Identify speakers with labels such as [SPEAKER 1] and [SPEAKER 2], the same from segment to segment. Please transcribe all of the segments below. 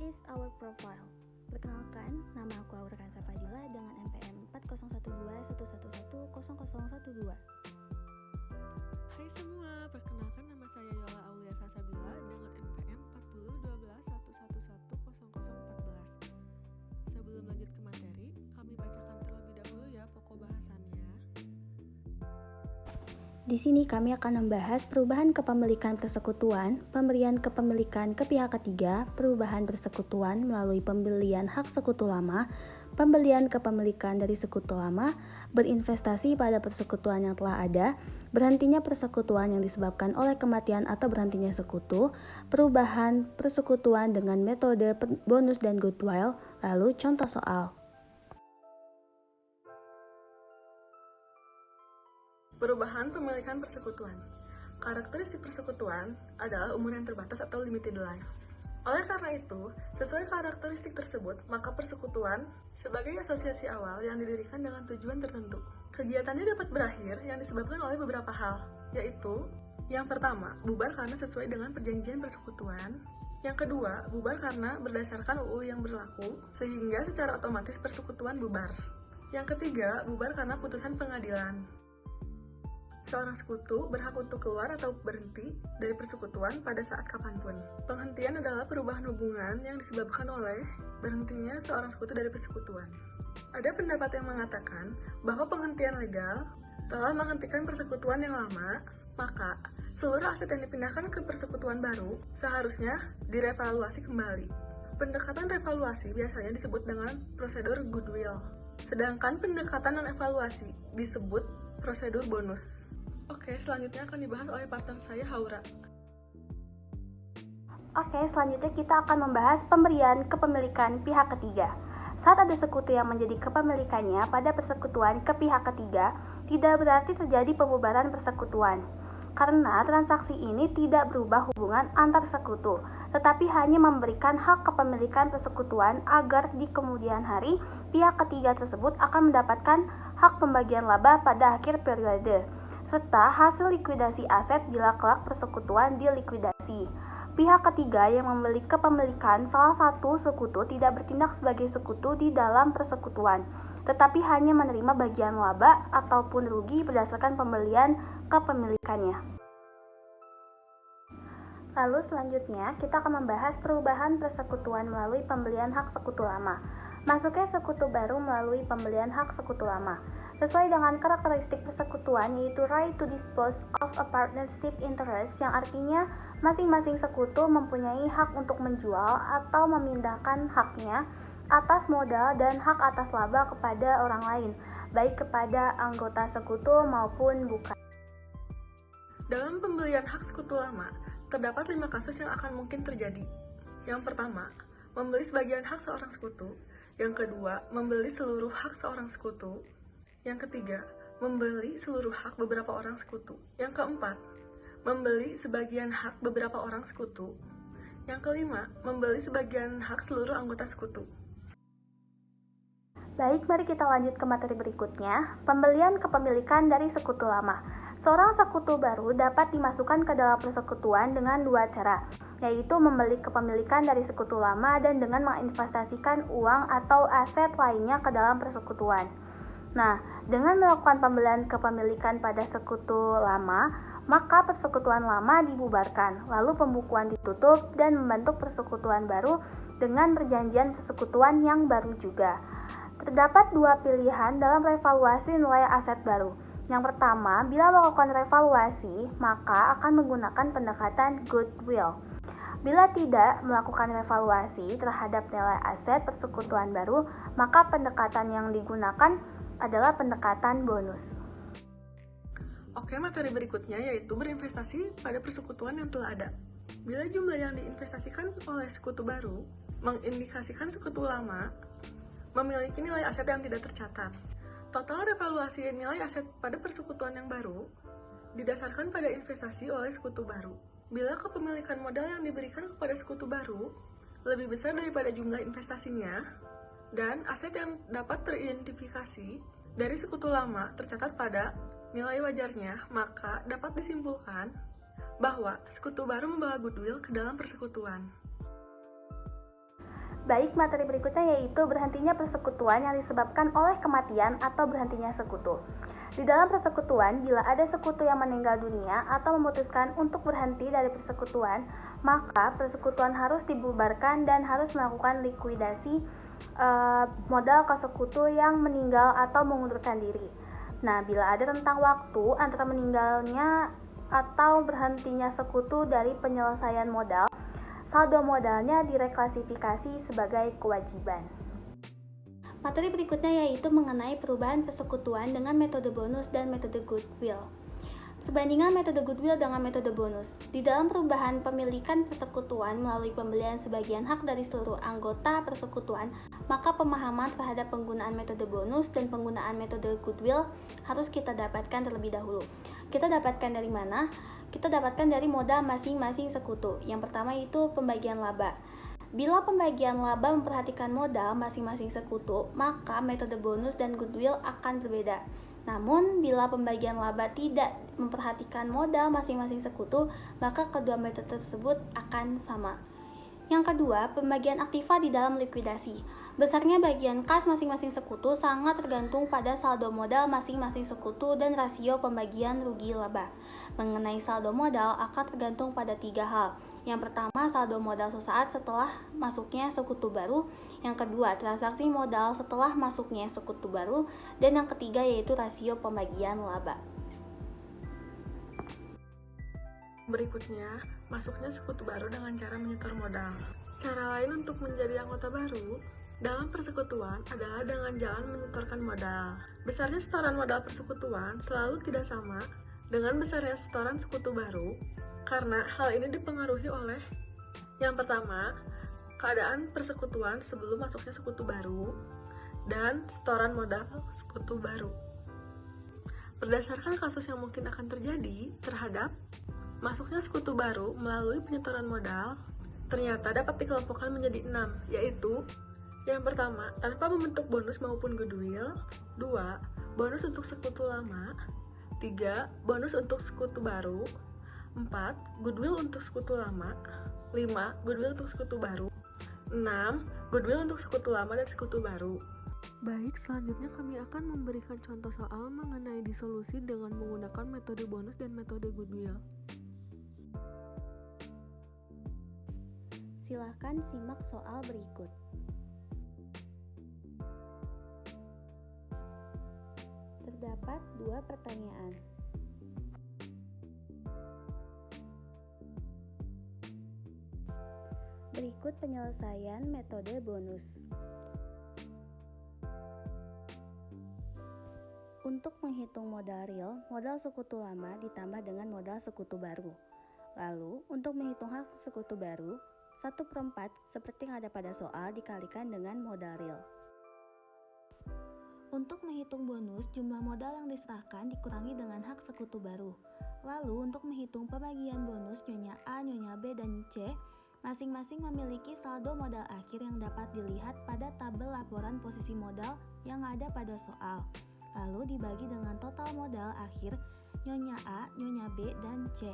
[SPEAKER 1] is our profile. Perkenalkan, nama aku Aurkansa Fadila dengan NPM 401211100012.
[SPEAKER 2] Hai semua, perkenalkan nama saya Yola Aulia Sasabila dengan NPM 401211100014. Sebelum lanjut ke materi, kami bacakan terlebih dahulu ya pokok bahasannya.
[SPEAKER 1] Di sini kami akan membahas perubahan kepemilikan persekutuan, pemberian kepemilikan ke pihak ketiga, perubahan persekutuan melalui pembelian hak sekutu lama, pembelian kepemilikan dari sekutu lama, berinvestasi pada persekutuan yang telah ada, berhentinya persekutuan yang disebabkan oleh kematian atau berhentinya sekutu, perubahan persekutuan dengan metode bonus dan goodwill, lalu contoh soal.
[SPEAKER 2] Perubahan pemilikan persekutuan. Karakteristik persekutuan adalah umur yang terbatas atau limited life. Oleh karena itu, sesuai karakteristik tersebut, maka persekutuan sebagai asosiasi awal yang didirikan dengan tujuan tertentu. Kegiatannya dapat berakhir yang disebabkan oleh beberapa hal, yaitu yang pertama, bubar karena sesuai dengan perjanjian persekutuan. Yang kedua, bubar karena berdasarkan UU yang berlaku, sehingga secara otomatis persekutuan bubar. Yang ketiga, bubar karena putusan pengadilan. Seorang sekutu berhak untuk keluar atau berhenti dari persekutuan pada saat kapanpun. Penghentian adalah perubahan hubungan yang disebabkan oleh berhentinya seorang sekutu dari persekutuan. Ada pendapat yang mengatakan bahwa penghentian legal telah menghentikan persekutuan yang lama, maka seluruh aset yang dipindahkan ke persekutuan baru seharusnya direvaluasi kembali. Pendekatan revaluasi biasanya disebut dengan prosedur goodwill, sedangkan pendekatan non-evaluasi disebut prosedur bonus. Oke, selanjutnya akan dibahas oleh partner saya, Haura.
[SPEAKER 1] Oke, selanjutnya kita akan membahas pemberian kepemilikan pihak ketiga. Saat ada sekutu yang menjadi kepemilikannya pada persekutuan ke pihak ketiga, tidak berarti terjadi pembubaran persekutuan. Karena transaksi ini tidak berubah hubungan antar sekutu, tetapi hanya memberikan hak kepemilikan persekutuan agar di kemudian hari pihak ketiga tersebut akan mendapatkan hak pembagian laba pada akhir periode, serta hasil likuidasi aset bila kelak persekutuan dilikuidasi. Pihak ketiga yang membeli kepemilikan salah satu sekutu tidak bertindak sebagai sekutu di dalam persekutuan, tetapi hanya menerima bagian laba ataupun rugi berdasarkan pembelian kepemilikannya. Lalu selanjutnya kita akan membahas perubahan persekutuan melalui pembelian hak sekutu lama. Masuknya sekutu baru melalui pembelian hak sekutu lama. Sesuai dengan karakteristik persekutuan yaitu right to dispose of a partnership interest, yang artinya masing-masing sekutu mempunyai hak untuk menjual atau memindahkan haknya atas modal dan hak atas laba kepada orang lain, baik kepada anggota sekutu maupun bukan.
[SPEAKER 2] Dalam pembelian hak sekutu lama, terdapat 5 kasus yang akan mungkin terjadi. Yang pertama, membeli sebagian hak seorang sekutu. Yang kedua, membeli seluruh hak seorang sekutu. Yang ketiga, membeli seluruh hak beberapa orang sekutu. Yang keempat, membeli sebagian hak beberapa orang sekutu. Yang kelima, membeli sebagian hak seluruh anggota sekutu.
[SPEAKER 1] Baik, mari kita lanjut ke materi berikutnya, pembelian kepemilikan dari sekutu lama. Seorang sekutu baru dapat dimasukkan ke dalam persekutuan dengan 2 cara, yaitu membeli kepemilikan dari sekutu lama dan dengan menginvestasikan uang atau aset lainnya ke dalam persekutuan. Nah, dengan melakukan pembelian kepemilikan pada sekutu lama, maka persekutuan lama dibubarkan, lalu pembukuan ditutup dan membentuk persekutuan baru dengan perjanjian persekutuan yang baru juga. Terdapat 2 pilihan dalam revaluasi nilai aset baru. Yang pertama, bila melakukan revaluasi, maka akan menggunakan pendekatan goodwill. Bila tidak melakukan revaluasi terhadap nilai aset persekutuan baru, maka pendekatan yang digunakan adalah pendekatan bonus.
[SPEAKER 2] Oke, materi berikutnya yaitu berinvestasi pada persekutuan yang telah ada. Bila jumlah yang diinvestasikan oleh sekutu baru mengindikasikan sekutu lama memiliki nilai aset yang tidak tercatat. Total revaluasi nilai aset pada persekutuan yang baru didasarkan pada investasi oleh sekutu baru. Bila kepemilikan modal yang diberikan kepada sekutu baru lebih besar daripada jumlah investasinya, dan aset yang dapat teridentifikasi dari sekutu lama tercatat pada nilai wajarnya, maka dapat disimpulkan bahwa sekutu baru membawa goodwill ke dalam persekutuan.
[SPEAKER 1] Baik, materi berikutnya yaitu berhentinya persekutuan yang disebabkan oleh kematian atau berhentinya sekutu. Di dalam persekutuan, bila ada sekutu yang meninggal dunia atau memutuskan untuk berhenti dari persekutuan, maka persekutuan harus dibubarkan dan harus melakukan likuidasi modal ke sekutu yang meninggal atau mengundurkan diri. Nah, bila ada rentang waktu antara meninggalnya atau berhentinya sekutu dari penyelesaian modal, saldo modalnya direklasifikasi sebagai kewajiban. Materi berikutnya yaitu mengenai perubahan persekutuan dengan metode bonus dan metode goodwill. Perbandingan metode goodwill dengan metode bonus. Di dalam perubahan pemilikan persekutuan melalui pembelian sebagian hak dari seluruh anggota persekutuan, maka pemahaman terhadap penggunaan metode bonus dan penggunaan metode goodwill harus kita dapatkan terlebih dahulu. Kita dapatkan dari mana? Kita dapatkan dari modal masing-masing sekutu. Yang pertama itu pembagian laba. Bila pembagian laba memperhatikan modal masing-masing sekutu, maka metode bonus dan goodwill akan berbeda. Namun, bila pembagian laba tidak memperhatikan modal masing-masing sekutu, maka kedua metode tersebut akan sama. Yang kedua, pembagian aktiva di dalam likuidasi. Besarnya bagian kas masing-masing sekutu sangat tergantung pada saldo modal masing-masing sekutu dan rasio pembagian rugi laba. Mengenai saldo modal akan tergantung pada 3 hal. Yang pertama, saldo modal sesaat setelah masuknya sekutu baru. Yang kedua, transaksi modal setelah masuknya sekutu baru. Dan yang ketiga yaitu rasio pembagian laba.
[SPEAKER 2] Berikutnya, masuknya sekutu baru dengan cara menyetor modal. Cara lain untuk menjadi anggota baru dalam persekutuan adalah dengan jalan menyetorkan modal. Besarnya setoran modal persekutuan selalu tidak sama dengan besarnya setoran sekutu baru, karena hal ini dipengaruhi oleh yang pertama, keadaan persekutuan sebelum masuknya sekutu baru, dan setoran modal sekutu baru. Berdasarkan kasus yang mungkin akan terjadi terhadap masuknya sekutu baru melalui penyetoran modal, ternyata dapat dikelompokkan menjadi 6, yaitu yang pertama, tanpa membentuk bonus maupun goodwill. 2. Bonus untuk sekutu lama. 3. Bonus untuk sekutu baru. 4. Goodwill untuk sekutu lama. 5. Goodwill untuk sekutu baru. 6. Goodwill untuk sekutu lama dan sekutu baru. Baik, selanjutnya kami akan memberikan contoh soal mengenai disolusi dengan menggunakan metode bonus dan metode goodwill.
[SPEAKER 1] Silakan simak soal berikut. Terdapat 2 pertanyaan. Berikut penyelesaian metode bonus. Untuk menghitung modal real, modal sekutu lama ditambah dengan modal sekutu baru. Lalu, untuk menghitung hak sekutu baru, 1/4 seperti yang ada pada soal dikalikan dengan modal real. Untuk menghitung bonus, jumlah modal yang diserahkan dikurangi dengan hak sekutu baru. Lalu, untuk menghitung pembagian bonus Nyonya A, Nyonya B, dan C, masing-masing memiliki saldo modal akhir yang dapat dilihat pada tabel laporan posisi modal yang ada pada soal. Lalu dibagi dengan total modal akhir Nyonya A, Nyonya B, dan C.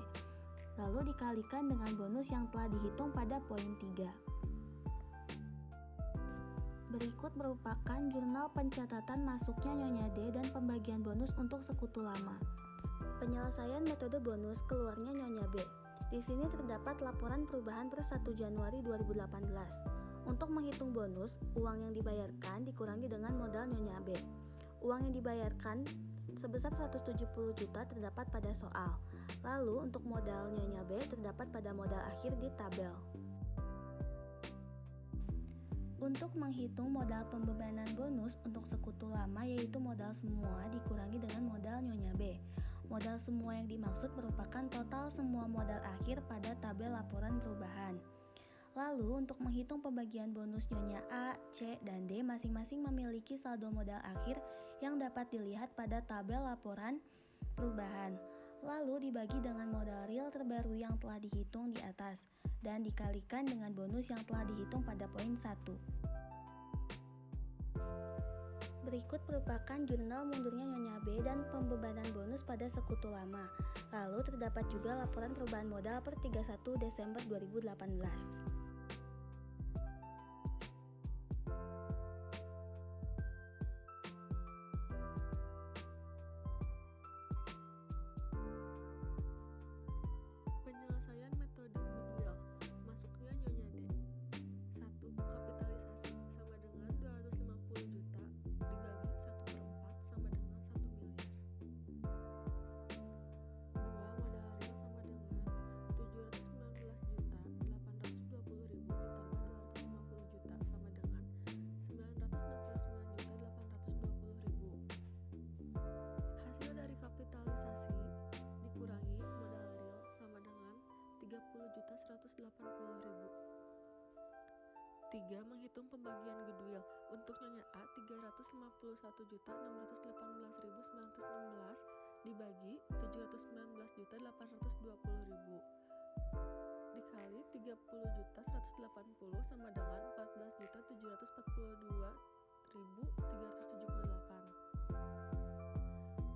[SPEAKER 1] Lalu dikalikan dengan bonus yang telah dihitung pada poin 3. Berikut merupakan jurnal pencatatan masuknya Nyonya D dan pembagian bonus untuk sekutu lama. Penyelesaian metode bonus keluarnya Nyonya B. Di sini terdapat laporan perubahan per 1 Januari 2018. Untuk menghitung bonus, uang yang dibayarkan dikurangi dengan modal Nyonya B. Uang yang dibayarkan sebesar 170 juta terdapat pada soal. Lalu untuk modal Nyonya B terdapat pada modal akhir di tabel. Untuk menghitung modal pembebanan bonus untuk sekutu lama yaitu modal semua dikurangi dengan modal Nyonya B. Modal semua yang dimaksud merupakan total semua modal akhir pada tabel laporan perubahan. Lalu untuk menghitung pembagian bonus Nyonya A, C, dan D masing-masing memiliki saldo modal akhir yang dapat dilihat pada tabel laporan perubahan. Lalu dibagi dengan modal real terbaru yang telah dihitung di atas dan dikalikan dengan bonus yang telah dihitung pada poin 1. Berikut merupakan jurnal mundurnya Nyonya B dan pembebanan bonus pada sekutu lama. Lalu terdapat juga laporan perubahan modal per 31 Desember 2018.
[SPEAKER 2] 3. Menghitung pembagian goodwill. Untuk Nyonya A, 351.618.916 dibagi 719.820.000 dikali 30.180 sama dengan 14.742.378.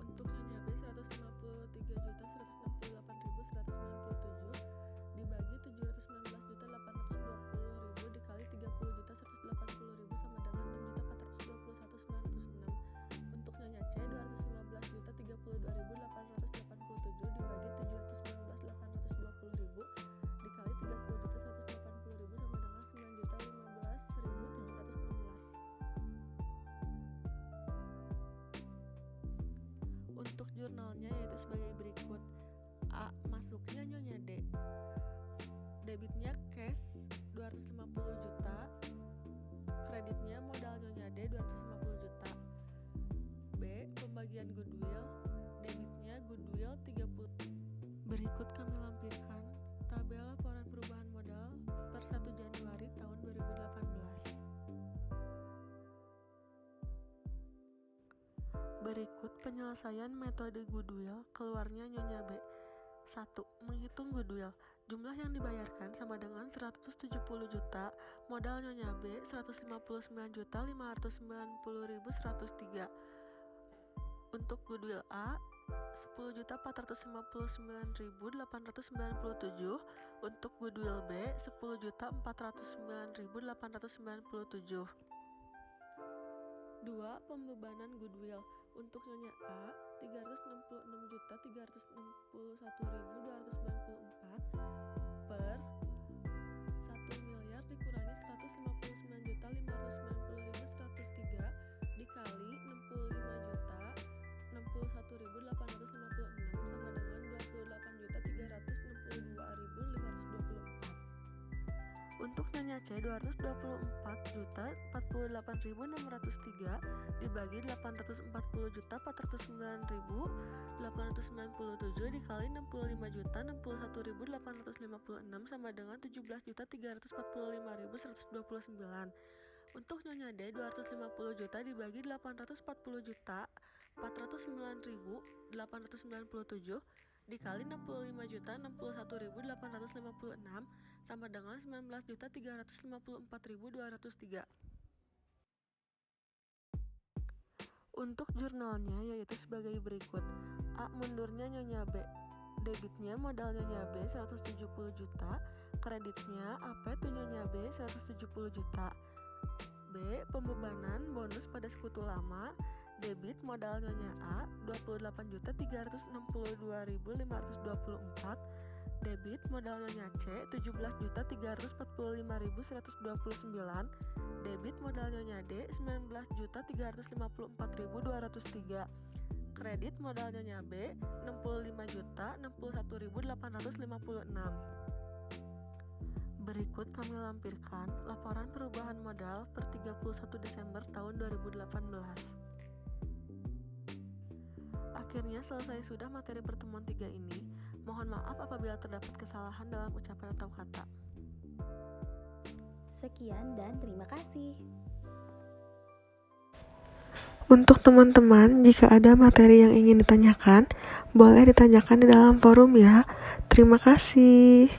[SPEAKER 2] Untuk Nyonya B, 153.168.197 dibagi 719.820.000 dikali 30.180.000 sama dengan 6.421.906. Untuk Nyonya C, 215.032.887 dibagi 719.820.000 dikali 30.180.000 sama dengan 9.015.716. Untuk jurnalnya yaitu sebagai berikut. A. Masuknya Nyonya D. Debitnya cash 250 juta, kreditnya modal Nyonya D 250 juta. B. Pembagian goodwill, debitnya goodwill 30. Berikut kami lampirkan tabel laporan perubahan modal per 1 Januari tahun 2018. Berikut penyelesaian metode goodwill keluarnya Nyonya B. 1. Menghitung goodwill. Jumlah yang dibayarkan sama dengan 170 juta, modal Nyonya B 159.590.103. Untuk goodwill A 10.459.897, untuk goodwill B 10.409.897. 2. Pembebanan goodwill. Untuk Nyonya A 366.361.294 per 1.000.000 dikurangi 159.590.103 dikali 65.061.856 sama dengan 28.362.524. Untuk Nyonya C 224.048.603 dibagi 840.409.897 dikali 65.061.856 sama dengan 17.345.129. Untuk Nyonya D 250 juta dibagi 840.409.897 dikali 65.061.856 sama dengan 19.354.203. Untuk jurnalnya yaitu sebagai berikut. A. Mundurnya Nyonya B. Debitnya modal Nyonya B 170 juta, kreditnya AP tu Nyonya B 170 juta. B. Pembebanan bonus pada sekutu lama. Debit modal Nyonya A 28.362.524. Debit modal Nyonya C 17.345.129. Debit modal Nyonya D 19.354.203. Kredit modal Nyonya B 65.061.856. Berikut kami lampirkan laporan perubahan modal per 31 Desember tahun 2018. Akhirnya selesai sudah materi pertemuan 3 ini. Mohon maaf apabila terdapat kesalahan dalam ucapan atau kata.
[SPEAKER 1] Sekian dan terima kasih.
[SPEAKER 2] Untuk teman-teman, jika ada materi yang ingin ditanyakan, boleh ditanyakan di dalam forum ya. Terima kasih.